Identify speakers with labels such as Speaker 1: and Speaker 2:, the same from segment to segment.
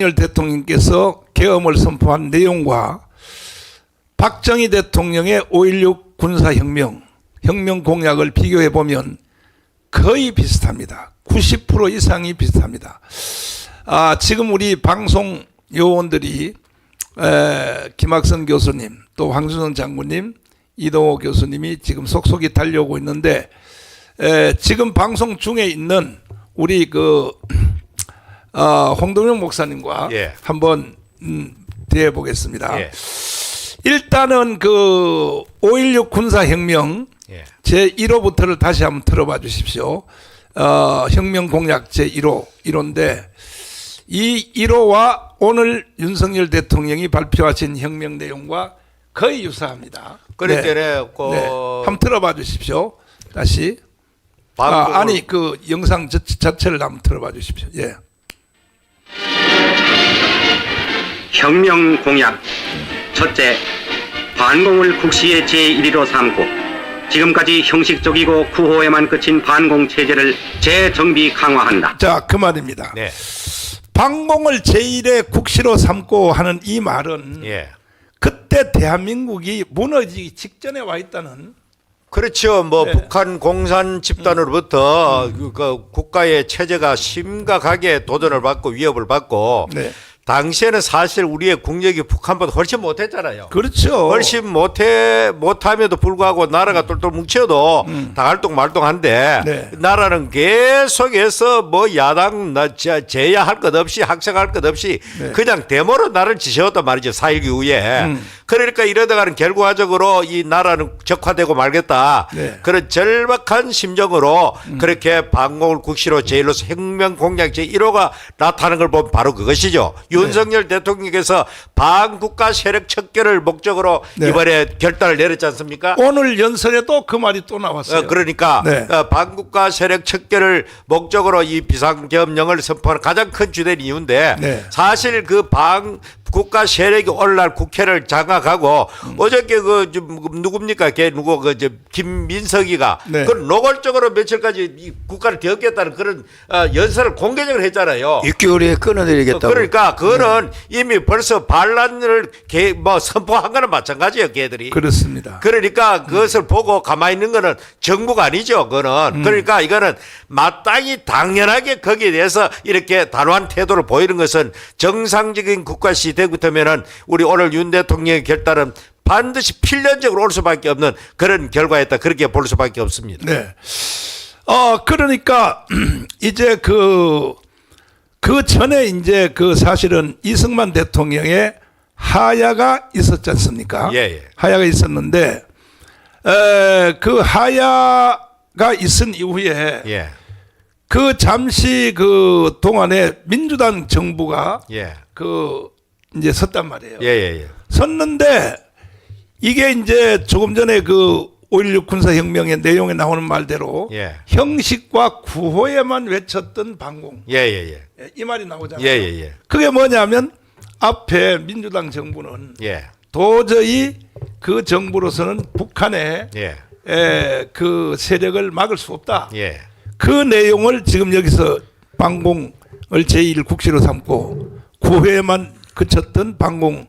Speaker 1: 윤석열 대통령께서 계엄을 선포한 내용과 박정희 대통령의 5.16 군사혁명, 혁명 공약을 비교해 보면 거의 비슷합니다. 90% 이상이 비슷합니다. 지금 우리 방송 요원들이 김학선 교수님, 또 황준선 장군님, 이동호 교수님이 지금 속속이 달려오고 있는데 지금 방송 중에 있는 우리 홍동영 목사님과 한번 대해 보겠습니다. 일단은 5.16 군사혁명 제1호부터를 다시 한번 들어봐 주십시오. 혁명 공약 제1호인데 이 1호와 오늘 윤석열 대통령이 발표하신 혁명 내용과 거의 유사합니다. 한번 들어봐 주십시오. 다시. 영상 자체를 한번 들어봐 주십시오.
Speaker 2: 혁명 공약 첫째, 반공을 국시의 제1위로 삼고 지금까지 형식적이고 구호에만 그친 반공 체제를 재정비 강화한다.
Speaker 1: 자, 그 말입니다. 반공을 제1의 국시로 삼고 하는 이 말은 그때 대한민국이 무너지기 직전에 와 있다는.
Speaker 3: 그렇죠. 북한 공산 집단으로부터 국가의 체제가 심각하게 도전을 받고 위협을 받고 당시에는 사실 우리의 국력이 북한보다 훨씬 못했잖아요.
Speaker 1: 그렇죠.
Speaker 3: 훨씬 못함에도 불구하고 나라가 똘똘 뭉쳐도 다갈동말동한데 나라는 계속해서 야당 제야할 것 없이 학생할 것 없이 그냥 데모로 나를 지새웠단 말이죠. 4.19 이후에. 그러니까 이러다가는 결과적으로 이 나라는 적화되고 말겠다. 그런 절박한 심정으로 그렇게 반공을 국시로 제1로 혁명 공약 제1호가 나타나는 걸 보면 바로 그것이죠. 윤석열 대통령께서 반국가 세력 척결을 목적으로 이번에 결단을 내렸지 않습니까?
Speaker 1: 오늘 연설에도 그 말이 또 나왔어요.
Speaker 3: 그러니까 반국가 세력 척결을 목적으로 이 비상계엄령을 선포하는 가장 큰 주된 이유인데 사실 국가 세력이 오늘날 국회를 장악하고 어저께 누굽니까? 김민석이가 노골적으로 며칠까지 이 국가를 뒤엎겠다는 그런 연설을 공개적으로 했잖아요.
Speaker 4: 6개월에 끊어내리겠다고.
Speaker 3: 그러니까 그거는 이미 벌써 반란을 선포한 거는 마찬가지예요, 걔들이.
Speaker 1: 그렇습니다.
Speaker 3: 그러니까 그것을 보고 가만히 있는 거는 정부가 아니죠, 그거는. 그러니까 이거는 마땅히 당연하게 거기에 대해서 이렇게 단호한 태도를 보이는 것은 정상적인 국가 시대부터면은 우리 오늘 윤 대통령의 결단은 반드시 필연적으로 올 수밖에 없는 그런 결과였다. 그렇게 볼 수밖에 없습니다.
Speaker 1: 그러니까 이제 그 전에 이제 사실은 이승만 대통령의 하야가 있었지 않습니까? 하야가 있었는데 그 하야가 있은 이후에 잠시 동안에 민주당 정부가 이제 섰단 말이에요. 섰는데 이게 이제 조금 전에 5.16 군사혁명의 내용에 나오는 말대로 형식과 구호에만 외쳤던 반공. 이 말이 나오잖아요. 그게 뭐냐면 앞에 민주당 정부는 도저히 그 정부로서는 북한의 그 세력을 막을 수 없다. 그 내용을 지금 여기서 반공을 제1 국시로 삼고 구호에만 그쳤던 반공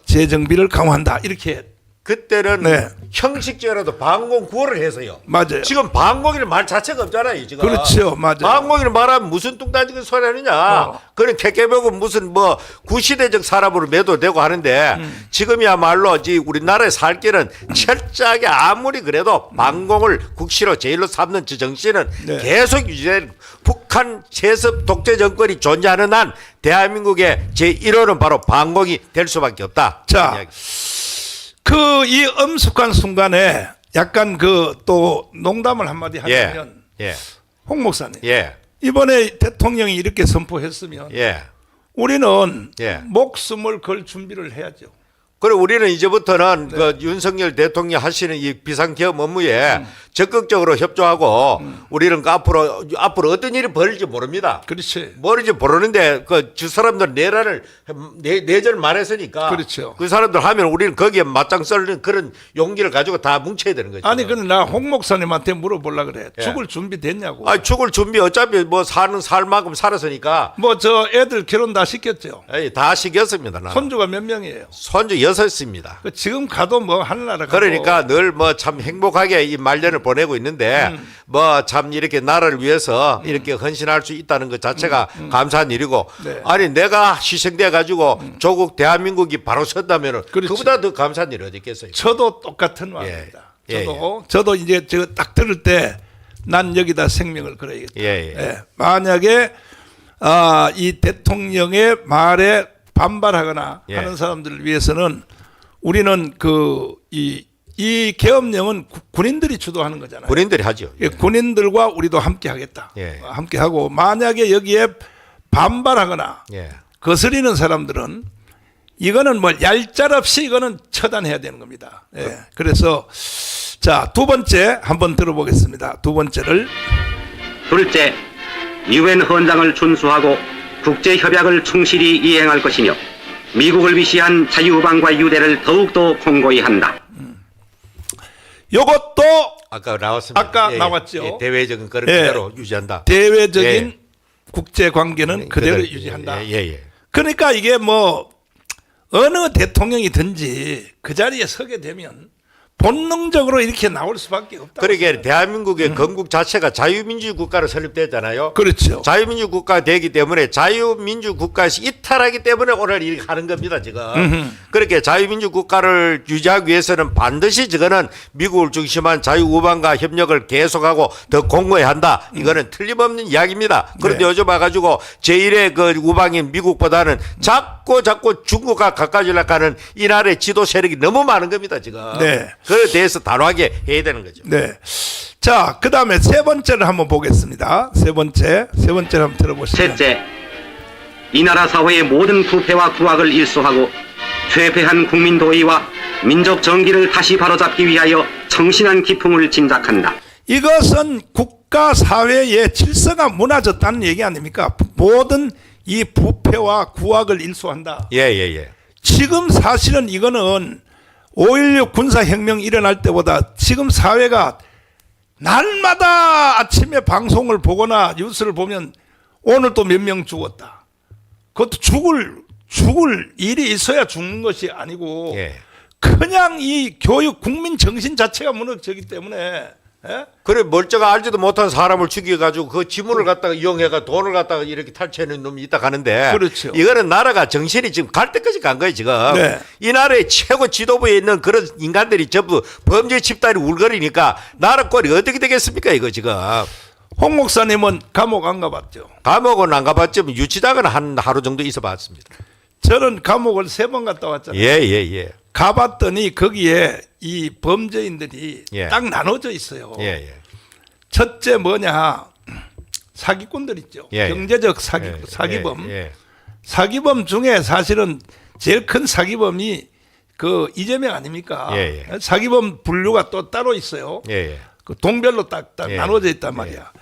Speaker 1: 재정비를 강화한다. 이렇게
Speaker 3: 그때는 형식적으로도 반공 구호를 해서요.
Speaker 1: 맞아요.
Speaker 3: 지금 반공이라는 말 자체가 없잖아요. 지금.
Speaker 1: 그렇죠. 맞아요.
Speaker 3: 반공이라는 말하면 무슨 뚱딴지 소리 하느냐. 그런 개개보고 무슨 구시대적 사람으로 매도되고 하는데 지금이야말로 우리나라에 살 길은 철저하게 아무리 그래도 반공을 국시로 제1로 삼는 저 정신은 계속 유지된 북한 세습 독재 정권이 존재하는 한 대한민국의 제1호는 바로 반공이 될 수밖에 없다.
Speaker 1: 자, 이 엄숙한 순간에 약간 또 농담을 한마디 하자면 홍 목사님 이번에 대통령이 이렇게 선포했으면 우리는 목숨을 걸 준비를 해야죠.
Speaker 3: 그리고 우리는 이제부터는 윤석열 대통령이 하시는 이 비상계엄 업무에 적극적으로 협조하고 우리는 그 앞으로 어떤 일이 벌일지 모릅니다.
Speaker 1: 그렇지.
Speaker 3: 모르지 모르는데 그 주 사람들 내전을 말했으니까
Speaker 1: 그렇죠.
Speaker 3: 그 사람들 하면 우리는 거기에 맞짱 썰는 그런 용기를 가지고 다 뭉쳐야 되는 거죠.
Speaker 1: 아니 근데 나 홍 목사님한테 물어보려 그래.
Speaker 3: 예.
Speaker 1: 죽을 준비 됐냐고.
Speaker 3: 아, 죽을 준비 어차피 뭐 사는 살만큼 살았으니까
Speaker 1: 뭐 저 애들 결혼 다 시켰죠.
Speaker 3: 다 시켰습니다. 나는.
Speaker 1: 손주가 몇 명이에요?
Speaker 3: 손주 6입니다.
Speaker 1: 그 지금 가도 뭐 하늘나라 가도
Speaker 3: 그러니까 늘 뭐 참 행복하게 이 말년을 보내고 있는데 뭐 참 이렇게 나라를 위해서 이렇게 헌신할 수 있다는 것 자체가 감사한 일이고
Speaker 1: 네.
Speaker 3: 아니 내가 희생돼 가지고 조국 대한민국이 바로 섰다면은
Speaker 1: 그렇지.
Speaker 3: 그보다 더 감사한 일이 어디 있겠어요.
Speaker 1: 저도 똑같은 마음입니다.
Speaker 3: 예,
Speaker 1: 저도 이제 저 딱 들을 때 난 여기다 생명을 걸어야겠다.
Speaker 3: 예.
Speaker 1: 예. 만약에 이 대통령의 말에 반발하거나
Speaker 3: 예.
Speaker 1: 하는 사람들을 위해서는 우리는 이 계엄령은 군인들이 주도하는 거잖아요.
Speaker 3: 군인들이 하죠.
Speaker 1: 예, 군인들과 우리도 함께 하겠다.
Speaker 3: 예.
Speaker 1: 함께 하고 만약에 여기에 반발하거나
Speaker 3: 예.
Speaker 1: 거스리는 사람들은 이거는 뭐 얄짤없이 이거는 처단해야 되는 겁니다. 예. 그래서 자, 두 번째 한번 들어보겠습니다. 두 번째를
Speaker 2: 둘째, 유엔 헌장을 준수하고 국제 협약을 충실히 이행할 것이며 미국을 위시한 자유우방과 유대를 더욱더 공고히 한다.
Speaker 1: 요것도
Speaker 3: 아까 나왔습니다.
Speaker 1: 아까 나왔죠.
Speaker 3: 대외적인 그런
Speaker 1: 예.
Speaker 3: 그대로 유지한다.
Speaker 1: 대외적인
Speaker 3: 예.
Speaker 1: 국제 관계는 그대로 유지한다.
Speaker 3: 예.
Speaker 1: 그러니까 이게 뭐 어느 대통령이든지 그 자리에 서게 되면 본능적으로 이렇게 나올 수밖에 없다.
Speaker 3: 그러게 대한민국의 건국 자체가 자유민주 국가로 설립됐잖아요.
Speaker 1: 그렇죠.
Speaker 3: 자유민주 국가가 되기 때문에 자유민주 국가에서 이탈하기 때문에 오늘 이렇게 하는 겁니다, 지금. 그렇게 자유민주 국가를 유지하기 위해서는 반드시 저거는 미국을 중심한 자유우방과 협력을 계속하고 더 공고히 한다. 이거는 틀림없는 이야기입니다. 그런데
Speaker 1: 네.
Speaker 3: 요즘 와가지고 제1의 그 우방인 미국보다는 자꾸 중국과 가까워지려고 하는 이 나라의 지도 세력이 너무 많은 겁니다, 지금.
Speaker 1: 네.
Speaker 3: 그에 대해서 단호하게 해야 되는 거죠.
Speaker 1: 네. 자, 그 다음에 세 번째를 한번 보겠습니다. 세 번째를 한번 들어보시죠.
Speaker 2: 셋째, 이 나라 사회의 모든 부패와 구악을 일소하고 퇴폐한 국민 도의와 민족 정기를 다시 바로잡기 위하여 정신한 기풍을 진작한다.
Speaker 1: 이것은 국가 사회의 질서가 무너졌다는 얘기 아닙니까? 모든 이 부패와 구악을 일소한다.
Speaker 3: 예.
Speaker 1: 지금 사실은 이거는 5.16 군사혁명이 일어날 때보다 지금 사회가 날마다 아침에 방송을 보거나 뉴스를 보면 오늘 또 몇 명 죽었다. 그것도 죽을 일이 있어야 죽는 것이 아니고
Speaker 3: 예.
Speaker 1: 그냥 이 교육 국민 정신 자체가 무너지기 때문에 예?
Speaker 3: 그래 멀쩡한 알지도 못한 사람을 죽여가지고 그 지문을 갖다가 이용해가 돈을 갖다가 이렇게 탈취하는 놈이 있다 가는데
Speaker 1: 그렇죠.
Speaker 3: 이거는 나라가 정신이 지금 갈 때까지 간 거예요 지금.
Speaker 1: 네.
Speaker 3: 이 나라의 최고 지도부에 있는 그런 인간들이 전부 범죄 집단이 울거리니까 나라 꼴이 어떻게 되겠습니까 이거 지금.
Speaker 1: 홍 목사님은 감옥 안 가봤죠?
Speaker 3: 감옥은 안 가봤지만 유치장은 한 하루 정도 있어봤습니다.
Speaker 1: 저는 감옥을 3번 갔다 왔잖아요.
Speaker 3: 예.
Speaker 1: 가봤더니 거기에 이 범죄인들이
Speaker 3: 예.
Speaker 1: 딱 나눠져 있어요.
Speaker 3: 예.
Speaker 1: 첫째 뭐냐, 사기꾼들 있죠.
Speaker 3: 예.
Speaker 1: 경제적 사기범.
Speaker 3: 예.
Speaker 1: 사기범 중에 사실은 제일 큰 사기범이 그 이재명 아닙니까?
Speaker 3: 예.
Speaker 1: 사기범 분류가 또 따로 있어요.
Speaker 3: 예.
Speaker 1: 그 동별로 딱
Speaker 3: 예.
Speaker 1: 나눠져 있단 말이야.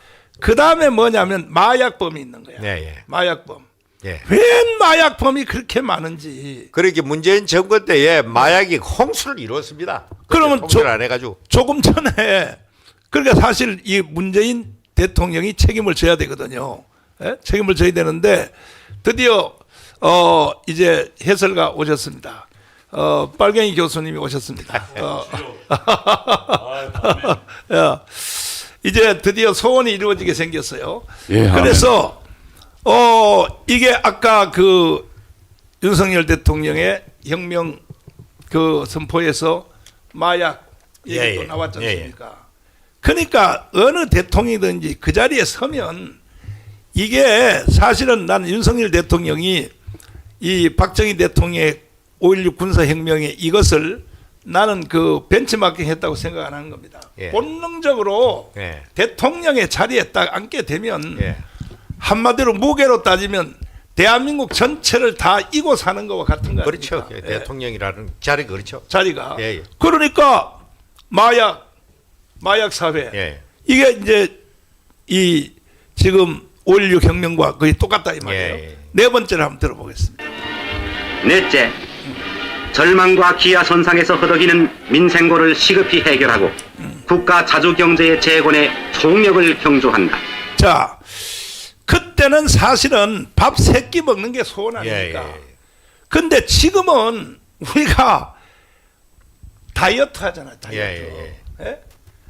Speaker 1: 그 다음에 뭐냐면 마약범이 있는 거야.
Speaker 3: 예.
Speaker 1: 마약범.
Speaker 3: 예.
Speaker 1: 왜 마약범이 그렇게 많은지.
Speaker 3: 그렇게 문재인 정권 때에 마약이 홍수를 이루었습니다.
Speaker 1: 그러면
Speaker 3: 통제를 안 해가지고.
Speaker 1: 조금 전에 그러니까 사실 이 문재인 대통령이 책임을 져야 되거든요. 예? 책임을 져야 되는데 드디어 이제 해설가 오셨습니다. 빨갱이 교수님이 오셨습니다. 이제 드디어 소원이 이루어지게 생겼어요.
Speaker 4: 예,
Speaker 1: 그래서 이게 아까 그 윤석열 대통령의 혁명 그 선포에서 마약 얘기도
Speaker 3: 예.
Speaker 1: 나왔지 않습니까? 그러니까 어느 대통령이든지 그 자리에 서면 이게 사실은 나는 윤석열 대통령이 이 박정희 대통령의 5.16 군사혁명에 이것을 나는 그 벤치마킹 했다고 생각 안 하는 겁니다.
Speaker 3: 예.
Speaker 1: 본능적으로
Speaker 3: 예.
Speaker 1: 대통령의 자리에 딱 앉게 되면
Speaker 3: 예.
Speaker 1: 한마디로 무게로 따지면 대한민국 전체를 다 이고 사는 것과 같은 거
Speaker 3: 그렇죠.
Speaker 1: 아닙니까?
Speaker 3: 대통령이라는 자리가 그렇죠.
Speaker 1: 자리가.
Speaker 3: 예.
Speaker 1: 그러니까 마약 마약 사회.
Speaker 3: 예.
Speaker 1: 이게 이제 이 지금 5.16 혁명과 거의 똑같다 이 말이에요.
Speaker 3: 예.
Speaker 1: 네 번째를 한번 들어보겠습니다.
Speaker 2: 넷째, 절망과 기아선상에서 허덕이는 민생고를 시급히 해결하고 국가 자주경제의 재건에 총력을 경주한다.
Speaker 1: 자, 그때는 사실은 밥 3끼 먹는 게 소원 아닙니까?
Speaker 3: 예.
Speaker 1: 근데 지금은 우리가 다이어트 하잖아요. 다이어트.
Speaker 3: 예.
Speaker 1: 예?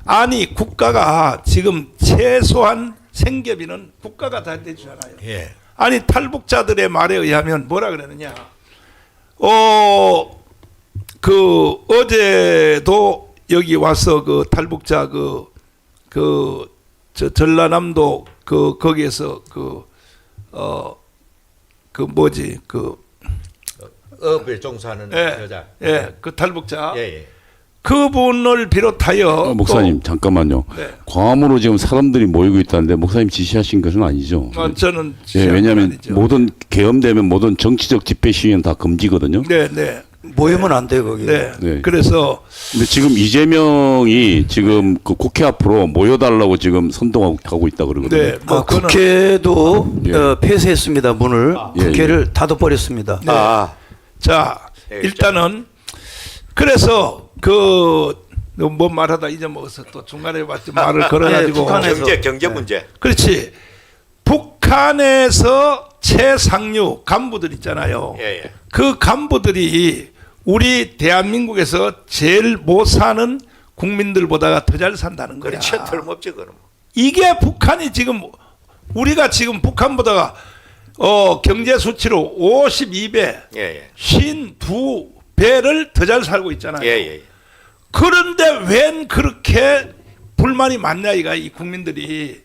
Speaker 1: 아니 국가가 지금 최소한 생계비는 국가가 다 대주잖아요.
Speaker 3: 예.
Speaker 1: 아니 탈북자들의 말에 의하면 뭐라 그러느냐? 어제도 여기 와서 그 탈북자 저 전라남도 거기에서
Speaker 3: 업에 종사하는 여자.
Speaker 1: 그 탈북자
Speaker 3: 예.
Speaker 1: 그분을 비롯하여
Speaker 4: 목사님 잠깐만요.
Speaker 1: 네.
Speaker 4: 광화문으로 지금 사람들이 모이고 있다는데 목사님 지시하신 것은 아니죠?
Speaker 1: 저는
Speaker 4: 예, 왜냐하면
Speaker 1: 아니죠.
Speaker 4: 모든 계엄되면 모든 정치적 집회 시위는 다 금지거든요.
Speaker 1: 네.
Speaker 5: 모이면 안 돼요 거기.
Speaker 1: 네.
Speaker 4: 네.
Speaker 1: 그래서
Speaker 4: 근데 지금 이재명이 지금 그 국회 앞으로 모여달라고 지금 선동하고 있다 그러거든요.
Speaker 1: 네. 뭐 그거는
Speaker 5: 국회도
Speaker 4: 예.
Speaker 5: 폐쇄했습니다 문을.
Speaker 4: 예,
Speaker 5: 국회를 닫아버렸습니다.
Speaker 1: 네. 자,
Speaker 3: 네,
Speaker 1: 일단은 그래서 뭐 말하다 잊어먹어서 또 중간에 말을 걸어가지고
Speaker 5: 북한에서.
Speaker 3: 경제 문제.
Speaker 1: 그렇지. 북한에서 최상류 간부들 있잖아요.
Speaker 3: 예.
Speaker 1: 그 간부들이 우리 대한민국에서 제일 못 사는 국민들보다가 더 잘 산다는 거야.
Speaker 3: 그렇죠. 틀림없지 그럼.
Speaker 1: 이게 북한이 지금 우리가 지금 북한보다가 경제 수치로 52배,
Speaker 3: 예.
Speaker 1: 52배를 더 잘 살고 있잖아요.
Speaker 3: 예.
Speaker 1: 그런데 웬 그렇게 불만이 많냐 이 국민들이.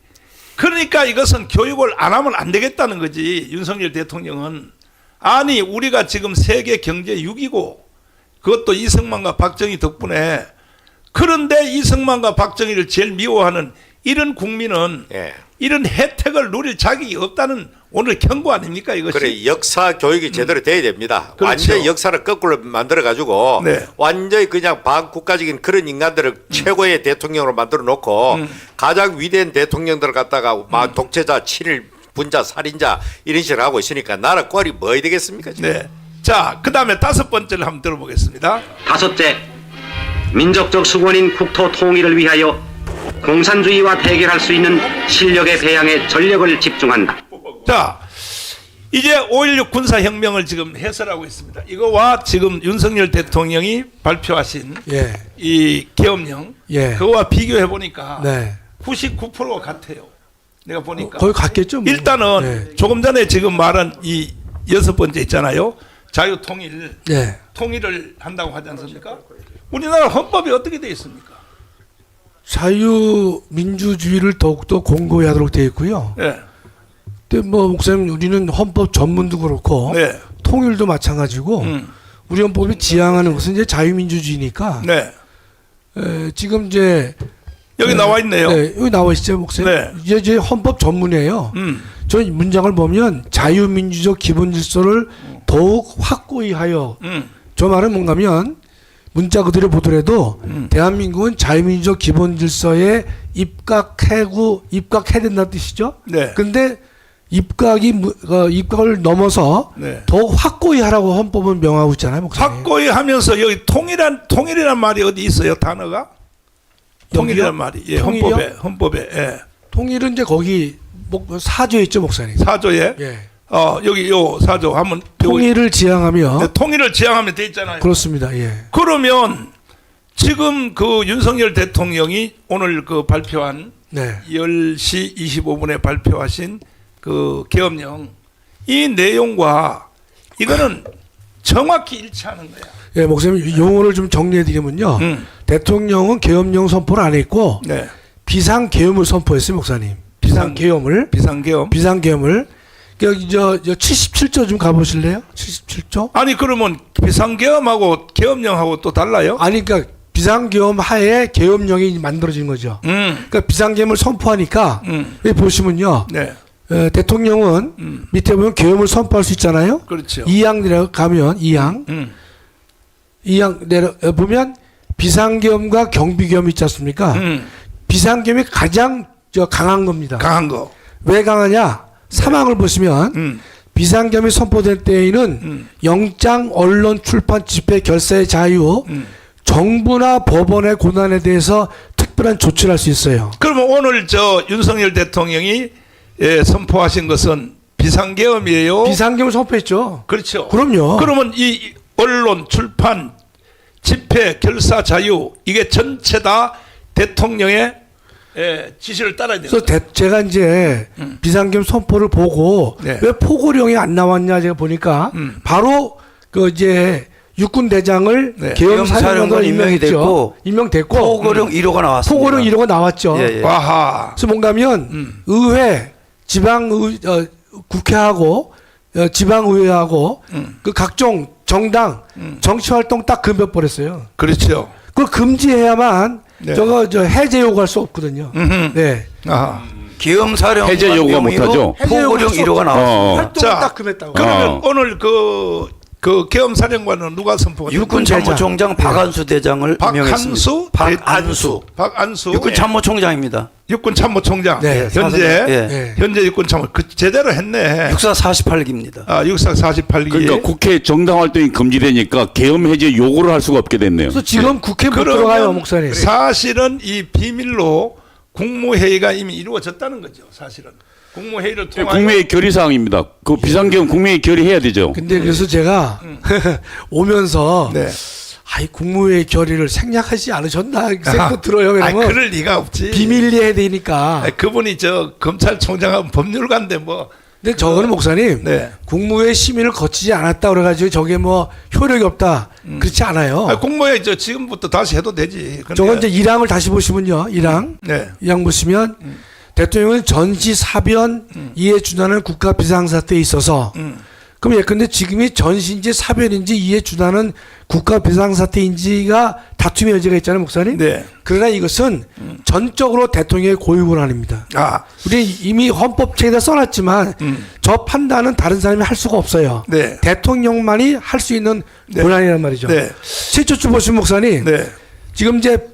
Speaker 1: 그러니까 이것은 교육을 안 하면 안 되겠다는 거지. 윤석열 대통령은. 아니 우리가 지금 세계 경제 6위고 그것도 이승만과 박정희 덕분에. 그런데 이승만과 박정희를 제일 미워하는 이런 국민은
Speaker 3: 예.
Speaker 1: 이런 혜택을 누릴 자격이 없다는 오늘 경고 아닙니까 이것이?
Speaker 3: 그래 역사 교육이 제대로 돼야 됩니다.
Speaker 1: 그렇죠.
Speaker 3: 완전히 역사를 거꾸로 만들어 가지고
Speaker 1: 네.
Speaker 3: 완전히 그냥 반국가적인 그런 인간들을 최고의 대통령으로 만들어 놓고 가장 위대한 대통령들을 갖다가 막 독재자, 친일, 분자, 살인자 이런 식으로 하고 있으니까 나라 꼴이 뭐야 되겠습니까? 지금?
Speaker 1: 네. 자, 그다음에 5번째를 한번 들어보겠습니다.
Speaker 2: 다섯째, 민족적 수권인 국토 통일을 위하여 공산주의와 대결할 수 있는 실력의 배양에 전력을 집중한다.
Speaker 1: 자, 이제 5.16 군사혁명을 지금 해설하고 있습니다. 이거와 지금 윤석열 대통령이 발표하신
Speaker 6: 예.
Speaker 1: 이 계엄령
Speaker 6: 예.
Speaker 1: 그거와 비교해 보니까
Speaker 6: 네.
Speaker 1: 99%가 같아요. 내가 보니까
Speaker 6: 거의 같겠죠. 뭐.
Speaker 1: 일단은
Speaker 6: 네.
Speaker 1: 조금 전에 지금 말한 이 6번째 있잖아요. 자유통일,
Speaker 6: 네.
Speaker 1: 통일을 한다고 하지 않습니까? 우리나라 헌법이 어떻게 되어 있습니까?
Speaker 6: 자유민주주의를 더욱더 공고히 하도록 되어 있고요.
Speaker 1: 네.
Speaker 6: 근데 뭐 목사님 우리는 헌법 전문도 그렇고
Speaker 1: 네.
Speaker 6: 통일도 마찬가지고 우리 헌법이 지향하는 것은 이제 자유민주주의니까
Speaker 1: 네.
Speaker 6: 지금 이제
Speaker 1: 여기 나와 있네요.
Speaker 6: 네, 여기 나와 있죠, 목사님.
Speaker 1: 네.
Speaker 6: 이제 헌법 전문이에요. 저 문장을 보면 자유민주적 기본 질서를 더욱 확고히 하여 저 말은 뭔가면 문자 그대로 보더라도 대한민국은 자유민주적 기본 질서에 입각해야 된다는 뜻이죠.
Speaker 1: 네.
Speaker 6: 근데 입각을 넘어서
Speaker 1: 네.
Speaker 6: 더욱 확고히 하라고 헌법은 명하고 있잖아요, 목사님.
Speaker 1: 확고히 하면서 여기 통일이란 말이 어디 있어요? 단어가? 통일이란 말이. 예,
Speaker 6: 통일이요?
Speaker 1: 헌법에. 예.
Speaker 6: 통일은 이제 거기 사조에 있죠, 목사님.
Speaker 1: 사조에.
Speaker 6: 예.
Speaker 1: 여기 요 사조 한번
Speaker 6: 통일을 지향하며
Speaker 1: 네, 통일을 지향하면 돼 있잖아요.
Speaker 6: 그렇습니다. 예.
Speaker 1: 그러면 지금 그 윤석열 대통령이 오늘 그 발표한
Speaker 6: 네.
Speaker 1: 10시 25분에 발표하신 그 계엄령 이 내용과 이거는 정확히 일치하는 거야.
Speaker 6: 예, 목사님 용어를 좀 정리해 드리면요. 대통령은 계엄령 선포를 안 했고
Speaker 1: 네.
Speaker 6: 비상계엄을 선포했어요, 목사님. 비상계엄을. 비상계엄을. 여기 저 77조 좀 가보실래요? 77조?
Speaker 1: 아니 그러면 비상계엄하고 계엄령하고 또 달라요?
Speaker 6: 아니 그러니까 비상계엄 하에 계엄령이 만들어진 거죠. 그러니까 비상계엄을 선포하니까 여기 보시면요.
Speaker 1: 네.
Speaker 6: 대통령은 밑에 보면 계엄을 선포할 수 있잖아요.
Speaker 1: 그렇죠.
Speaker 6: 2항 내려가면 2항. 2항 내려 보면 비상계엄과 경비계엄 있지 않습니까? 비상계엄이 가장 강한 겁니다.
Speaker 1: 강한 거.
Speaker 6: 왜 강하냐? 사망을 보시면 비상계엄이 선포된 때에는 영장, 언론, 출판, 집회, 결사의 자유, 정부나 법원의 권한에 대해서 특별한 조치를 할 수 있어요.
Speaker 1: 그러면 오늘 저 윤석열 대통령이 선포하신 것은 비상계엄이에요.
Speaker 6: 비상계엄을 선포했죠.
Speaker 1: 그렇죠.
Speaker 6: 그럼요.
Speaker 1: 그러면 이 언론, 출판, 집회, 결사 자유 이게 전체 다 대통령의 지시를 따라야 돼요.
Speaker 6: 그래서 제가 이제 비상계엄 선포를 보고
Speaker 1: 네.
Speaker 6: 왜 포고령이 안 나왔냐 제가 보니까 바로 그 이제 육군 대장을
Speaker 1: 네.
Speaker 6: 계엄 사령관으로
Speaker 5: 계엄사령관 임명이 됐고
Speaker 6: 임명됐고
Speaker 5: 포고령 1호가 나왔습니다.
Speaker 6: 포고령 1호가 나왔죠.
Speaker 5: 예, 예.
Speaker 1: 와하.
Speaker 6: 그래서 뭔가하면 의회, 국회하고 지방의회하고 그 각종 정당 정치활동 딱 금해버렸어요.
Speaker 1: 그렇죠.
Speaker 6: 그걸 금지해야만
Speaker 1: 네.
Speaker 6: 저 해제 요구할 수 없거든요. 네.
Speaker 1: 아하.
Speaker 5: 계엄사령관
Speaker 4: 해제 요구가 못하죠.
Speaker 5: 포고령 1호가 나왔습니다.
Speaker 1: 자,
Speaker 6: 활동을 딱 금했다고.
Speaker 1: 그러면 오늘 그 계엄사령관은 누가 선포했어요?
Speaker 5: 육군참모총장 박안수 대장을 임명했습니다.
Speaker 1: 박안수
Speaker 5: 육군참모총장입니다.
Speaker 1: 육군참모총장.
Speaker 6: 네,
Speaker 1: 현재
Speaker 5: 예.
Speaker 1: 현재 육군참모 제대로 했네.
Speaker 5: 육사 48기입니다.
Speaker 1: 육사 48기.
Speaker 4: 그러니까 국회 정당 활동이 금지되니까 계엄 해제 요구를 할 수가 없게 됐네요.
Speaker 6: 그래서 지금 국회 못 들어가요, 목사님.
Speaker 1: 사실은 이 비밀로 국무회의가 이미 이루어졌다는 거죠. 사실은 국무회의를 통하여
Speaker 4: 국회의 결의 사항입니다. 그 비상계엄 국회의 결의해야 되죠.
Speaker 6: 근데 그래서 제가 오면서
Speaker 1: 네.
Speaker 6: 아이 국무회의 결의를 생략하지 않으셨나 생각 들어요. 왜냐면
Speaker 1: 그럴 리가 없지.
Speaker 6: 비밀리에 되니까.
Speaker 1: 그분이 저 검찰총장하고 법률가인데 뭐.
Speaker 6: 근데 저거는 목사님
Speaker 1: 네.
Speaker 6: 국무회의 심의를 거치지 않았다 그래가지고 저게 뭐 효력이 없다 그렇지 않아요.
Speaker 1: 국무회의 저 지금부터 다시 해도 되지. 근데
Speaker 6: 저건 이제 1항을 다시 보시면요. 1항.
Speaker 1: 네.
Speaker 6: 2항 보시면 대통령은 전시 사변 이에 준하는 국가 비상사태에 있어서 그럼 예컨대 지금이 전시인지 사변인지 이에 준하는 국가 비상사태인지가 다툼의 여지가 있잖아요, 목사님.
Speaker 1: 네.
Speaker 6: 그러나 이것은 전적으로 대통령의 고유 권한입니다. 우리 이미 헌법책에다 써놨지만 저 판단은 다른 사람이 할 수가 없어요.
Speaker 1: 네.
Speaker 6: 대통령만이 할 수 있는
Speaker 1: 네.
Speaker 6: 권한이란 말이죠.
Speaker 1: 네.
Speaker 6: 최초주 보시면 목사님,
Speaker 1: 네.
Speaker 6: 지금 이제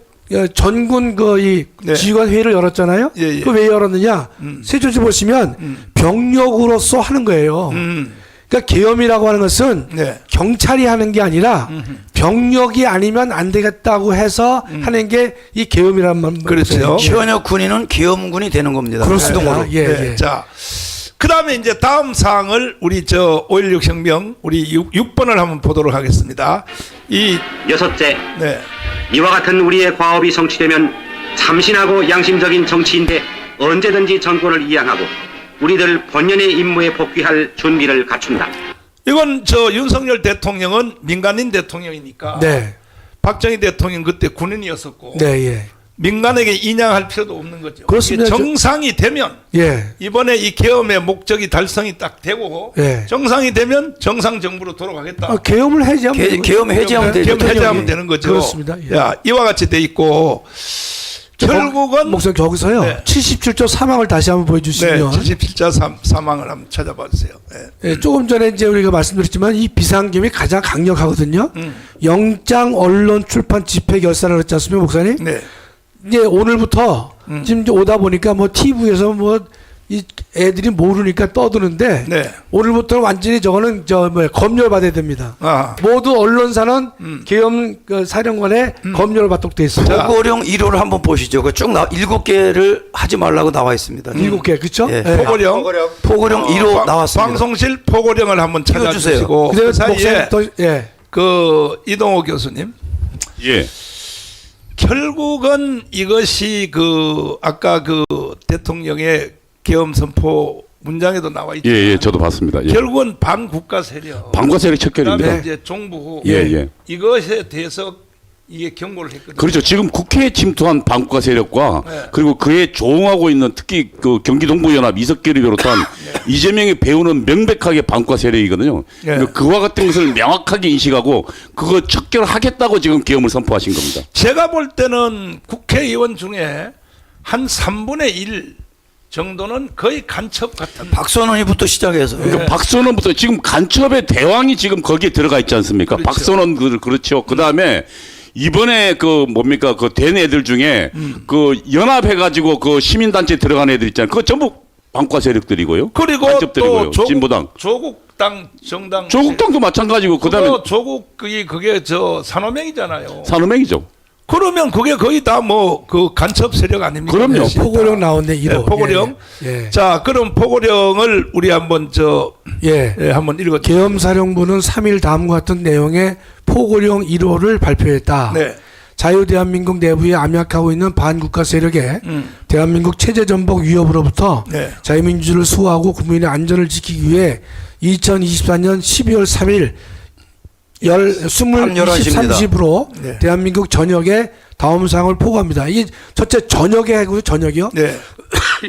Speaker 6: 전군 이
Speaker 1: 네.
Speaker 6: 지휘관 회의를 열었잖아요.
Speaker 1: 예, 예.
Speaker 6: 그 왜 열었느냐? 세조지 보시면 병력으로서 하는 거예요. 그러니까 계엄이라고 하는 것은
Speaker 1: 네.
Speaker 6: 경찰이 하는 게 아니라 병력이 아니면 안 되겠다고 해서 하는 게 이 계엄이란 말.
Speaker 1: 그렇죠.
Speaker 5: 현역 군인은 계엄군이 되는 겁니다.
Speaker 6: 그렇습니다.
Speaker 5: 수동으로.
Speaker 6: 예,
Speaker 1: 네.
Speaker 6: 예.
Speaker 1: 자, 그다음에 이제 다음 사항을 우리 저 5.16 혁명 우리 6번을 한번 보도록 하겠습니다.
Speaker 2: 여섯째,
Speaker 1: 네.
Speaker 2: 이와 같은 우리의 과업이 성취되면 참신하고 양심적인 정치인데 언제든지 정권을 이양하고 우리들 본연의 임무에 복귀할 준비를 갖춘다.
Speaker 1: 이건 저 윤석열 대통령은 민간인 대통령이니까
Speaker 6: 네.
Speaker 1: 박정희 대통령 그때 군인이었었고
Speaker 6: 네, 예.
Speaker 1: 민간에게 인양할 필요도 없는 거죠.
Speaker 6: 그렇습니다.
Speaker 1: 이게 정상이 되면
Speaker 6: 예.
Speaker 1: 이번에 이 계엄의 목적이 달성이 딱 되고
Speaker 6: 예.
Speaker 1: 정상이 되면 정상 정부로 돌아가겠다.
Speaker 6: 계엄을 해제하면 되는 거죠.
Speaker 5: 계엄 해제하면 되죠.
Speaker 1: 계엄 해제하면 되는 거죠.
Speaker 6: 그렇습니다. 예.
Speaker 1: 야, 이와 같이 돼 있고 결국은
Speaker 6: 목사님 거기서요.
Speaker 1: 네.
Speaker 6: 77조 사망을 다시 한번
Speaker 1: 네,
Speaker 6: 보여주시면
Speaker 1: 77자 사망을 한번 찾아봐 주세요. 네.
Speaker 6: 예, 조금 전에 이제 우리가 말씀드렸지만 이 비상계엄이 가장 강력하거든요. 영장, 언론, 출판, 집회, 결사를 그랬지 않습니까, 목사님?
Speaker 1: 네.
Speaker 6: 이제 오늘부터 지금 이제 오다 보니까 뭐 TV에서 뭐 이 애들이 모르니까 떠드는데
Speaker 1: 네.
Speaker 6: 오늘부터는 완전히 저거는 검열 받아야 됩니다. 모두 언론사는 계엄 사령관에 검열을 받도록 돼 있어요.
Speaker 5: 포고령 1호를 한번 보시죠. 그 쭉 7개를 하지 말라고 나와 있습니다.
Speaker 6: 7개 그렇죠?
Speaker 5: 예.
Speaker 1: 포고령
Speaker 5: 포고령 1호 나왔습니다.
Speaker 1: 방송실 포고령을 한번 찾아주시고
Speaker 6: 그다음에
Speaker 1: 그 사이에
Speaker 6: 목사님 예.
Speaker 1: 그 이동호 교수님
Speaker 4: 예.
Speaker 1: 결국은 이것이 그 아까 그 대통령의 계엄 선포 문장에도 나와 있죠.
Speaker 4: 예, 저도 봤습니다. 예.
Speaker 1: 결국은 반국가 세력,
Speaker 4: 방과 세력 척결입니다.
Speaker 1: 그다음에 이제 종부후
Speaker 4: 예.
Speaker 1: 이것에 대해서 이게 경고를 했거든요.
Speaker 4: 그렇죠. 지금 국회에 침투한 반국가 세력과
Speaker 1: 네.
Speaker 4: 그리고 그에 조응하고 있는 특히 그 경기동부연합 이석기를 비롯한 이재명이 배우는 명백하게 반국가 세력이거든요.
Speaker 1: 네.
Speaker 4: 그러니까 그와 같은 것을 명확하게 인식하고 그거 척결하겠다고 지금 계엄을 선포하신 겁니다.
Speaker 1: 제가 볼 때는 국회의원 중에 한 3분의 1 정도는 거의 간첩 같은.
Speaker 5: 박선원이부터 시작해서
Speaker 4: 그러니까 박선원부터 지금 간첩의 대왕이 지금 거기에 들어가 있지 않습니까?
Speaker 1: 그렇죠.
Speaker 4: 박선원 그렇죠. 그 다음에 이번에 그 뭡니까 그 된 애들 중에 그 연합해가지고 그 시민단체 들어간 애들 있잖아요. 그거 전부 반과 세력들이고요.
Speaker 1: 그리고
Speaker 4: 간첩들이고요.
Speaker 1: 또
Speaker 4: 진보당.
Speaker 1: 조국당 정당
Speaker 4: 조국당도 마찬가지고 그다음에
Speaker 1: 그거 조국이 그게 저 산호명이잖아요.
Speaker 4: 산호맹이죠.
Speaker 1: 그러면 그게 거의 다 뭐 그 간첩 세력 아닙니까?
Speaker 4: 그럼요.
Speaker 1: 넷이 다.
Speaker 6: 포고령 나오네 1호.
Speaker 1: 네, 포고령.
Speaker 6: 예.
Speaker 1: 자, 그럼 포고령을 우리 한번
Speaker 6: 예.
Speaker 1: 한번 읽어.
Speaker 6: 계엄사령부는 3일 다음과 같은 내용의 포고령 1호를 발표했다.
Speaker 1: 네.
Speaker 6: 자유대한민국 내부에 암약하고 있는 반국가 세력의 대한민국 체제전복 위협으로부터
Speaker 1: 네.
Speaker 6: 자유민주주의를 수호하고 국민의 안전을 지키기 위해 2024년 12월 3일 23시로
Speaker 1: 네.
Speaker 6: 대한민국 전역에 다음 사항을 포고합니다. 이게 첫째 전역에 하고요. 전역이요.
Speaker 1: 네.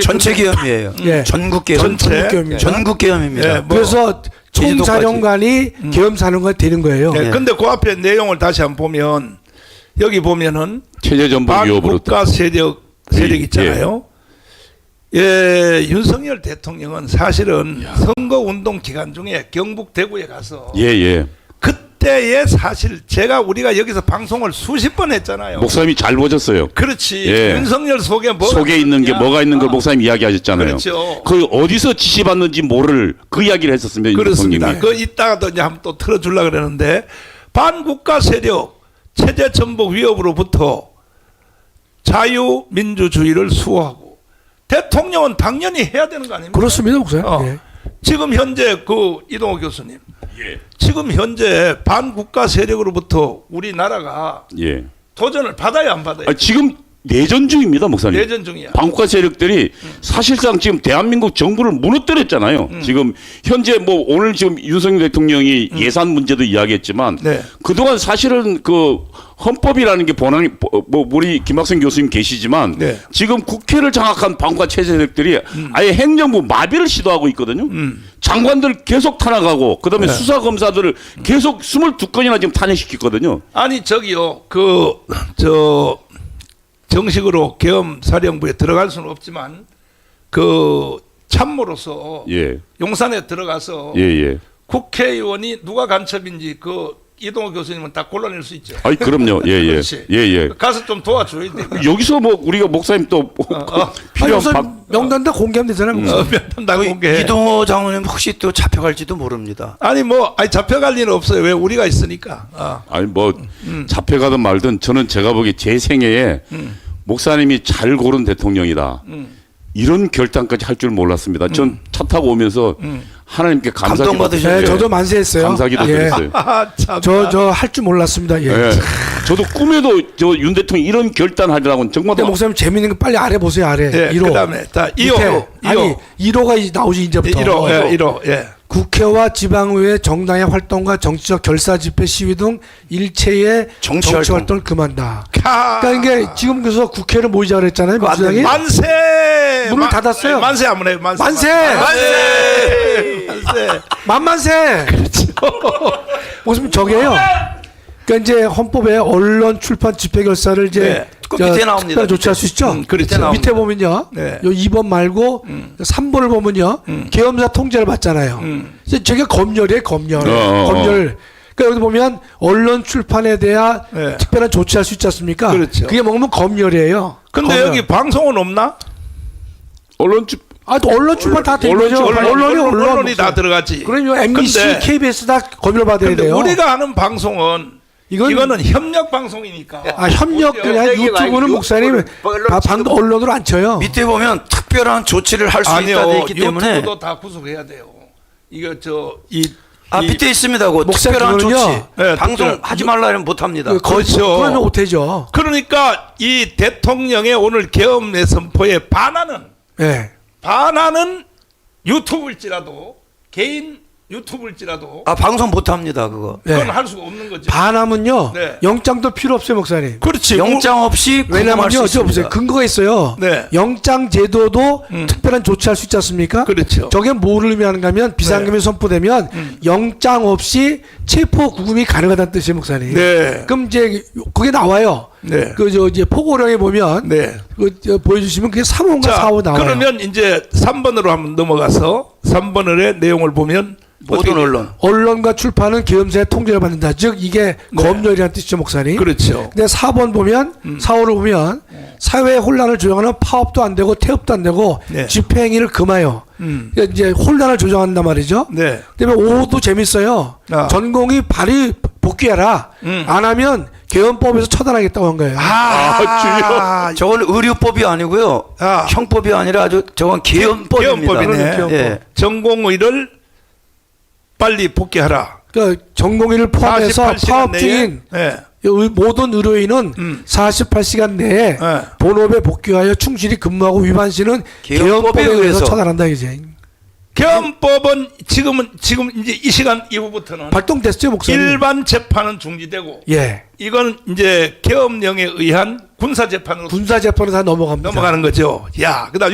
Speaker 5: 전체 계엄이에요.
Speaker 6: 예.
Speaker 5: 전국 계엄.
Speaker 1: 전체.
Speaker 6: 계엄입니다.
Speaker 5: 전국 계엄입니다.
Speaker 1: 네, 뭐.
Speaker 6: 그래서 총사령관이 계엄사령관이 되는 거예요.
Speaker 1: 네. 근데 그 앞에 내용을 다시 한번 보면 여기 보면은
Speaker 4: 체제전복 위협으로
Speaker 1: 반국가 세력
Speaker 4: 예.
Speaker 1: 있잖아요. 예, 윤석열 대통령은 사실은 선거 운동 기간 중에 경북 대구에 가서
Speaker 4: 예예.
Speaker 1: 그때의 사실 우리가 여기서 방송을 수십 번 했잖아요.
Speaker 4: 목사님이 잘 보셨어요.
Speaker 1: 그렇지.
Speaker 4: 예.
Speaker 1: 윤석열 속에
Speaker 4: 속에 있는 게 뭐가 있는 걸 목사님 이야기하셨잖아요.
Speaker 1: 그렇죠.
Speaker 4: 그 어디서 지시받는지 모를 그 이야기를 했었습니다.
Speaker 1: 그렇습니다.
Speaker 4: 대통령이.
Speaker 1: 그 이따가도 이제 한번 또 틀어주려고 그러는데 반국가 세력 체제 전복 위협으로부터 자유민주주의를 수호하고 대통령은 당연히 해야 되는 거 아닙니까?
Speaker 6: 그렇습니다, 목사님. 예.
Speaker 1: 지금 현재 그 이동호 교수님,
Speaker 4: 예.
Speaker 1: 지금 현재 반국가 세력으로부터 우리나라가
Speaker 4: 예.
Speaker 1: 도전을 받아야 안 받아요?
Speaker 4: 지금 내전 중입니다, 목사님.
Speaker 1: 내전 중이야.
Speaker 4: 반국가 세력들이 사실상 지금 대한민국 정부를 무너뜨렸잖아요. 지금 현재 뭐 오늘 지금 윤석열 대통령이 예산 문제도 이야기했지만
Speaker 1: 네.
Speaker 4: 그동안 사실은 그 헌법이라는 게 본안이 뭐 우리 김학성 교수님 계시지만
Speaker 1: 네.
Speaker 4: 지금 국회를 장악한 반국가 체제 세력들이 아예 행정부 마비를 시도하고 있거든요. 장관들 계속 탄압하고 그다음에
Speaker 1: 네.
Speaker 4: 수사 검사들을 계속 22건이나 지금 탄핵시켰거든요.
Speaker 1: 아니 저기요 정식으로 계엄사령부에 들어갈 수는 없지만 그 참모로서
Speaker 4: 예.
Speaker 1: 용산에 들어가서
Speaker 4: 예, 예.
Speaker 1: 국회의원이 누가 간첩인지 그 이동호 교수님은 다 골라낼 수 있죠.
Speaker 4: 아이 그럼요. 예, 예.
Speaker 1: 그렇지.
Speaker 4: 예, 예.
Speaker 1: 가서 좀 도와줘야 돼.
Speaker 4: 여기서 뭐 우리가 목사님 또 필요한
Speaker 6: 우선
Speaker 4: 박
Speaker 6: 명단 다 공개하면 되잖아요, 목사님.
Speaker 1: 다 공개.
Speaker 5: 이동호 장로님 혹시 또 잡혀갈지도 모릅니다.
Speaker 1: 아니 잡혀갈 일은 없어요. 왜 우리가 있으니까.
Speaker 4: 아니 뭐 잡혀가든 말든 저는 제가 보기에 제 생애에 목사님이 잘 고른 대통령이다. 이런 결단까지 할 줄 몰랐습니다. 전 차 타고 오면서 하나님께
Speaker 5: 감동받으셨죠?
Speaker 6: 네, 저도 만세했어요.
Speaker 4: 감사기도
Speaker 6: 예.
Speaker 4: 드렸어요.
Speaker 1: 참.
Speaker 6: 저 할 줄 몰랐습니다. 예.
Speaker 4: 예. 저도 꿈에도 저 윤 대통령 이런 결단하리라고는 정말
Speaker 6: 근데 목사님 재밌는 거 빨리 아래 보세요, 아래.
Speaker 1: 예,
Speaker 6: 1호.
Speaker 1: 그다음에 자 2호.
Speaker 6: 아니 1호가 나오지 이제부터.
Speaker 1: 1호. 예.
Speaker 6: 국회와 지방의회 정당의 활동과 정치적 결사 집회 시위 등 일체의
Speaker 5: 정치
Speaker 6: 정치
Speaker 5: 활동.
Speaker 6: 활동을 금한다.
Speaker 1: 카.
Speaker 6: 그러니까 이게 지금 그래서 국회를 모이자 그랬잖아요,
Speaker 5: 그거 안
Speaker 6: 민주당이.
Speaker 1: 만세.
Speaker 6: 문을 닫았어요.
Speaker 1: 만세 한번 해. 만세.
Speaker 6: 만세!
Speaker 1: 만세.
Speaker 6: 만만세. 그렇죠. 무슨 저게요. 그러니까 이제 헌법에 언론, 출판, 집회 결사를 이제
Speaker 1: 네.
Speaker 5: 그 밑에 나옵니다.
Speaker 6: 특별히 조치할 수 있죠.
Speaker 1: 그렇죠.
Speaker 6: 밑에 보면요.
Speaker 1: 네.
Speaker 6: 요 2번 말고 3번을 보면요. 계엄사 통제를 받잖아요. 이제 저게 검열이에요, 검열. 검열. 그러니까 여기 보면 언론 출판에 대한
Speaker 1: 네.
Speaker 6: 특별한 조치할 수 있지 않습니까?
Speaker 1: 그렇죠.
Speaker 6: 그게 뭐면 검열이에요.
Speaker 1: 근데
Speaker 6: 검열.
Speaker 1: 여기 방송은 없나?
Speaker 4: 언론집
Speaker 6: 또 언론 출판 다 되는 거죠.
Speaker 1: 언론이 다 들어가지.
Speaker 6: 그럼요. MBC,
Speaker 1: 근데-
Speaker 6: KBS 다 검열 받아야
Speaker 1: 근데
Speaker 6: 돼요.
Speaker 1: 우리가 하는 방송은 이거는 협력 방송이니까.
Speaker 6: 협력 그냥 유튜브는 목사님 방금 언론으로 안 쳐요.
Speaker 5: 밑에 보면 특별한 조치를 할 수 있다 돼
Speaker 1: 아니요.
Speaker 5: 있기 때문에
Speaker 1: 유튜브도 다 구속해야 돼요. 이거
Speaker 5: 밑에 있습니다. 그
Speaker 6: 목사님,
Speaker 5: 특별한
Speaker 6: 그거는요.
Speaker 5: 조치
Speaker 1: 네,
Speaker 5: 방송
Speaker 1: 특별-
Speaker 5: 하지 말라 하면 못 합니다.
Speaker 1: 그렇죠.
Speaker 6: 그러면 못해죠.
Speaker 1: 그러니까 이 대통령의 오늘 계엄의 선포에
Speaker 6: 예.
Speaker 1: 반하는 유튜브일지라도 개인 유튜브일지라도
Speaker 5: 방송 못 합니다. 그거.
Speaker 1: 그건
Speaker 6: 네.
Speaker 1: 할 수가 없는 거죠.
Speaker 6: 반하면요.
Speaker 1: 네.
Speaker 6: 영장도 필요 없어요, 목사님.
Speaker 1: 그렇지.
Speaker 5: 영장 없이 구금할 수
Speaker 6: 왜냐면요, 저
Speaker 5: 있습니다.
Speaker 6: 보세요. 근거가 있어요.
Speaker 1: 네.
Speaker 6: 영장 제도도 특별한 조치할 수 있지 않습니까?
Speaker 1: 그렇죠.
Speaker 6: 저게 뭐를 의미하는가 하면 비상금이 선포되면 영장 없이 체포 구금이 가능하다는 뜻이에요, 목사님.
Speaker 1: 네.
Speaker 6: 그럼 이제 그게 나와요.
Speaker 1: 네.
Speaker 6: 이제 포고령에 보면
Speaker 1: 네.
Speaker 6: 보여주시면 그게 3호인가
Speaker 1: 자,
Speaker 6: 4호 나와요.
Speaker 1: 그러면 이제 3번으로 한번 넘어가서 3번의 내용을 보면
Speaker 5: 모든 언론.
Speaker 6: 언론과 출판은 계엄사의 통제를 받는다. 즉 이게 검열이라는 뜻이죠, 목사님.
Speaker 1: 그렇죠.
Speaker 6: 근데 4번 보면 4호를 보면 사회 혼란을 조정하는 파업도 안 되고 태업도 안 되고
Speaker 1: 네.
Speaker 6: 집회 행위를 금하여 그러니까 이제 혼란을 조정한단 말이죠.
Speaker 1: 네.
Speaker 6: 그다음에 5호도 재밌어요.
Speaker 1: 아.
Speaker 6: 전공이 발의 복귀해라. 안 하면 계엄법에서 처단하겠다고 한 거예요.
Speaker 5: 저건 의료법이 아니고요.
Speaker 1: 아.
Speaker 5: 형법이 아니라 아주 저건 계엄법입니다.
Speaker 1: 계엄법이네.
Speaker 6: 계엄법.
Speaker 5: 예.
Speaker 1: 전공의를 빨리 복귀하라.
Speaker 6: 그러니까 전공의를 포함해서
Speaker 1: 48시간
Speaker 6: 파업
Speaker 1: 내에.
Speaker 6: 중인
Speaker 1: 네.
Speaker 6: 모든 의료인은 48시간 내에
Speaker 1: 네.
Speaker 6: 본업에 복귀하여 충실히 근무하고 위반 시는
Speaker 5: 계엄법에
Speaker 6: 계엄법에 의해서
Speaker 5: 의해서
Speaker 6: 처단한다 이제.
Speaker 1: 계엄법은 지금 이제 이 시간 이후부터는
Speaker 6: 발동됐죠, 목사님.
Speaker 1: 일반 재판은 중지되고
Speaker 6: 예.
Speaker 1: 이건 이제 계엄령에 의한 군사 재판으로
Speaker 6: 군사 재판으로 다 넘어갑니다.
Speaker 1: 넘어가는 거죠. 야, 그다음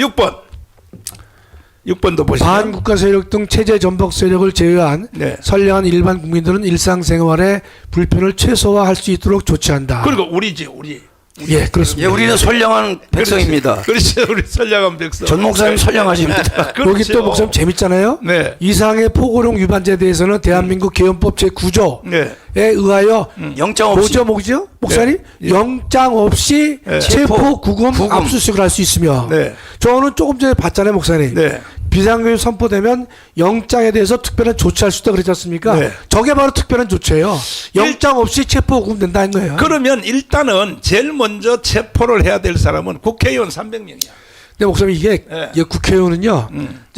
Speaker 1: 6번도 보시죠.
Speaker 6: 반국가 세력 등 체제 전복 세력을 제외한
Speaker 1: 네.
Speaker 6: 선량한 일반 국민들은 일상생활에 불편을 최소화할 수 있도록 조치한다.
Speaker 1: 그리고 우리지, 우리.
Speaker 6: 예,
Speaker 5: 예,
Speaker 6: 그렇습니다.
Speaker 5: 우리는 선량한 백성입니다.
Speaker 1: 그렇죠. 우리 선량한 백성.
Speaker 5: 전 목사님 선량하십니다.
Speaker 6: 여기 또 목사님 재밌잖아요.
Speaker 1: 네.
Speaker 6: 이상의 포고령 위반죄에 대해서는 대한민국 계엄법 제9조에
Speaker 1: 네.
Speaker 5: 영장
Speaker 6: 의하여
Speaker 5: 없이
Speaker 6: 뭐죠, 목사님?
Speaker 1: 예.
Speaker 6: 영장 없이
Speaker 1: 네.
Speaker 6: 체포, 구금, 압수수색을 할 수 있으며
Speaker 1: 네.
Speaker 6: 저는 조금 전에 봤잖아요, 목사님.
Speaker 1: 네.
Speaker 6: 비상계엄이 선포되면 영장에 대해서 특별한 조치할 수 있다 그랬지 않습니까?
Speaker 1: 네.
Speaker 6: 저게 바로 특별한 조치예요. 영장 없이 체포, 구금 된다는 거예요.
Speaker 1: 그러면 일단은 제일 먼저 체포를 해야 될 사람은 국회의원 300명이야.
Speaker 6: 근데 목사님 이게
Speaker 1: 네.
Speaker 6: 국회의원은요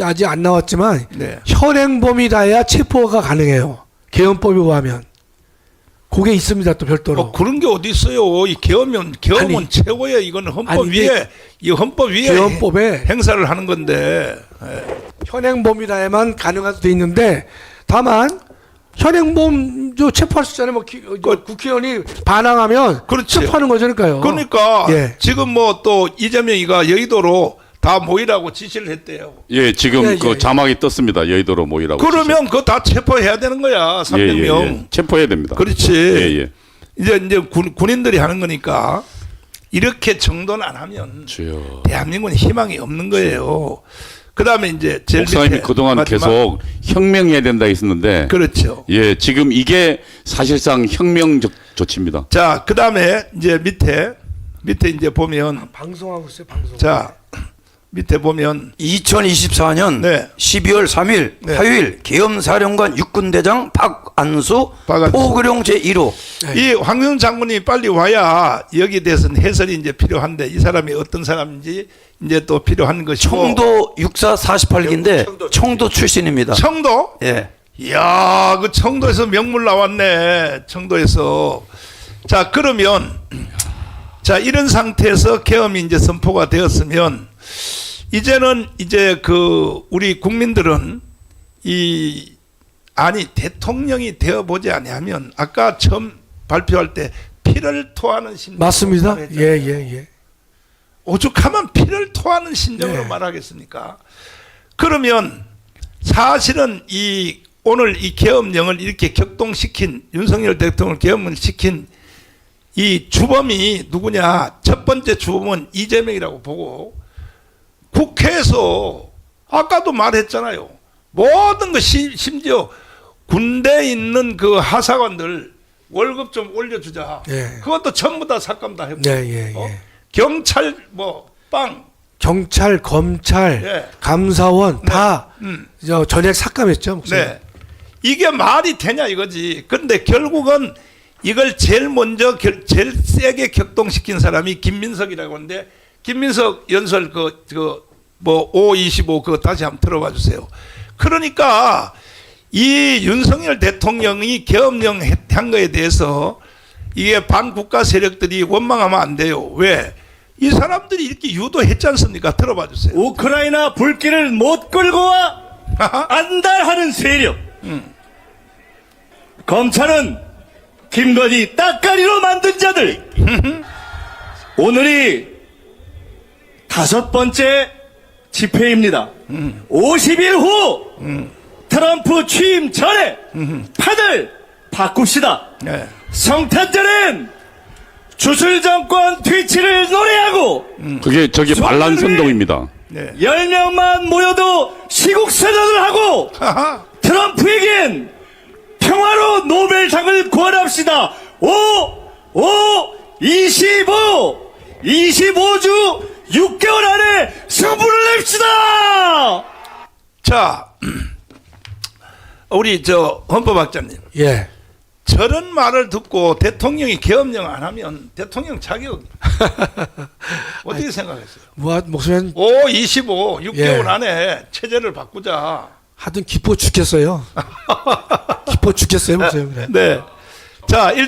Speaker 6: 아직 안 나왔지만
Speaker 1: 네.
Speaker 6: 현행범이라야 체포가 가능해요. 계엄법에 의하면. 그게 있습니다 또 별도로.
Speaker 1: 그런 게 어디 있어요? 이 계엄은
Speaker 6: 아니,
Speaker 1: 최고의 이건 헌법
Speaker 6: 아니, 이게
Speaker 1: 위에 이 헌법 위에
Speaker 6: 계엄법에
Speaker 1: 행사를 하는 건데.
Speaker 6: 현행범이라야만 가능하도 돼 있는데 다만 현행범 체포할 수 있잖아요. 뭐 국회의원이 반항하면
Speaker 1: 그렇지.
Speaker 6: 체포하는 거잖아요.
Speaker 1: 그러니까
Speaker 6: 예.
Speaker 1: 지금 뭐 또 이재명이가 여의도로 다 모이라고 지시를 했대요.
Speaker 4: 예, 지금
Speaker 6: 예,
Speaker 4: 그
Speaker 6: 예.
Speaker 4: 자막이 떴습니다. 여의도로 모이라고.
Speaker 1: 그러면 그거 다 체포해야 되는 거야.
Speaker 4: 지시. 예,
Speaker 1: 300명.
Speaker 4: 예, 예. 체포해야 됩니다.
Speaker 1: 그렇지.
Speaker 4: 예, 예.
Speaker 1: 이제 군인들이 하는 거니까 이렇게 정돈 안 하면
Speaker 4: 주여.
Speaker 1: 대한민국은 희망이 없는 거예요. 그다음에 이제 제일
Speaker 4: 목사님이
Speaker 1: 밑에
Speaker 4: 그동안
Speaker 1: 마지막.
Speaker 4: 계속 혁명해야 된다 했었는데
Speaker 1: 그렇죠.
Speaker 4: 예, 지금 이게 사실상 혁명적 조치입니다.
Speaker 1: 자, 그다음에 이제 밑에 이제 보면
Speaker 6: 방송하고 있어요. 방송.
Speaker 1: 자, 밑에 보면
Speaker 5: 2024년
Speaker 1: 네.
Speaker 5: 12월 3일
Speaker 1: 네.
Speaker 5: 화요일 계엄사령관 육군대장 박안수 포고령 제1호
Speaker 1: 이 황교안 장군이 빨리 와야 여기에 대해서는 해설이 이제 필요한데 이 사람이 어떤 사람인지 이제 또 필요한 것이고
Speaker 5: 청도 육사 48기인데 청도 출신입니다.
Speaker 1: 청도?
Speaker 5: 예.
Speaker 1: 이야, 그 청도에서 명물 나왔네. 청도에서. 자, 그러면 자, 이런 상태에서 계엄이 이제 선포가 되었으면 이제는 이제 그 우리 국민들은 대통령이 되어 보지 아니하면 아까 처음 발표할 때 피를 토하는 심정
Speaker 6: 맞습니다. 예.
Speaker 1: 오죽하면 피를 토하는 심정으로
Speaker 6: 네.
Speaker 1: 말하겠습니까? 그러면 사실은 오늘 이 계엄령을 이렇게 격동시킨 윤석열 대통령을 계엄을 시킨 이 주범이 누구냐? 첫 번째 주범은 이재명이라고 보고 국회에서 아까도 말했잖아요. 모든 것 심지어 군대에 있는 그 하사관들 월급 좀 올려주자.
Speaker 6: 예.
Speaker 1: 그것도 전부 다 삭감 다 해버려.
Speaker 6: 예.
Speaker 1: 경찰
Speaker 6: 경찰, 검찰,
Speaker 1: 예.
Speaker 6: 감사원 다 전액 삭감했죠. 목사님.
Speaker 1: 네. 이게 말이 되냐 이거지. 그런데 결국은 이걸 제일 먼저 제일 세게 격동시킨 사람이 김민석이라고 하는데 김민석 연설 525 그거 다시 한번 들어봐 주세요. 그러니까 이 윤석열 대통령이 계엄령 한 거에 대해서 이게 반국가 세력들이 원망하면 안 돼요. 왜? 이 사람들이 이렇게 유도했지 않습니까? 들어봐 주세요.
Speaker 7: 우크라이나 불길을 못 끌고 와 안달하는 세력. 검찰은 김건희 따까리로 만든 자들. 오늘이 5번째 집회입니다. 50일 후 트럼프 취임 전에 판을 바꿉시다.
Speaker 1: 네.
Speaker 7: 성탄절엔 주술 정권 퇴치를 노래하고
Speaker 4: 그게 저기 반란선동입니다.
Speaker 1: 네.
Speaker 7: 10명만 모여도 시국선언을 하고
Speaker 1: 하하.
Speaker 7: 트럼프에겐 평화로 노벨상을 구원합시다. 25주 6개월 안에 승부를 냅시다.
Speaker 1: 자, 우리 저 헌법학자님,
Speaker 6: 예.
Speaker 1: 저런 말을 듣고 대통령이 계엄령 안 하면 대통령 자격 어떻게 생각했어요?
Speaker 6: 목소리는
Speaker 1: 25, 6개월
Speaker 6: 예.
Speaker 1: 안에 체제를 바꾸자.
Speaker 6: 하여튼 기뻐 죽겠어요. 기뻐 죽겠어요, 목소리. 그래.
Speaker 1: 네. 자,